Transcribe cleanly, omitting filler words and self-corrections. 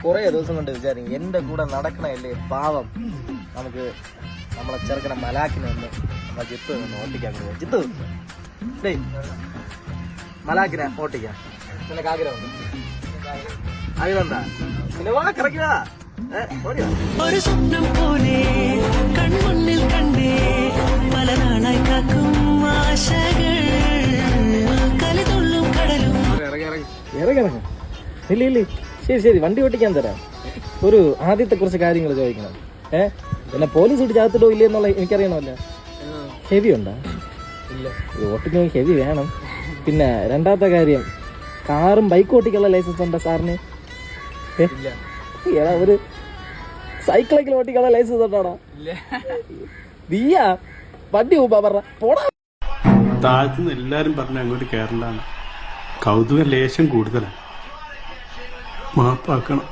കുറെ ദിവസം കൊണ്ട് വിചാരിക്കും എന്റെ കൂടെ നടക്കണല്ലേ പാവം, നമുക്ക് നമ്മളെ ചെറുക്കണ മലാക്കിനെ ഒന്ന് നമ്മളെ ജിത്ത് ഒന്ന് ഓട്ടിക്കാൻ കഴിയും. ജിത്ത് ഡേ മലാക്കിനെ ഓട്ടിക്കാം, നിനക്ക് ആഗ്രഹമുണ്ട്? അതിനെന്താ പിന്നെ വാ കറക്കിവാ. ഒരു സ്വപ്നം പോലെ കൺമുന്നിൽ കണ്ടേ പല നാളായി കാക്കും ആശകൾ കലിതുള്ളും കടലും. ഇറങ്ങിറങ്ങ ഇല്ല ഇല്ല, ശരി ശരി, വണ്ടി ഓട്ടിക്കാൻ തരാം. ഒരു ആദ്യത്തെ കുറച്ച് കാര്യങ്ങൾ ചോദിക്കണം. പിന്നെ പോലീസ് ഇട്ട് ചാത്തിട്ടോ ഇല്ലേ എന്നുള്ള എനിക്കറിയണമല്ലോ. ഹെവി ഉണ്ടോ? ഇല്ല, ഓട്ടിക്കണമെങ്കിൽ ഹെവി വേണം. പിന്നെ രണ്ടാമത്തെ കാര്യം, കാറും ബൈക്ക് ഓട്ടിക്കാനുള്ള ലൈസൻസ് ഉണ്ടോ സാറിന്? ഏടാ ഒരു സൈക്കിളൊക്കെ ഓട്ടിക്കാനുള്ള ലൈസൻസ് ഉണ്ടോടാ? നീയാ വണ്ടി പോവാ പറഞ്ഞ പോടാ. താഴ്ത്തുനിന്ന് എല്ലാരും പറഞ്ഞ അങ്ങോട്ട് കേരളാണ്. കൗതുക ലേശം കൂടുതലാണ്. മാപ്പാക്കണം.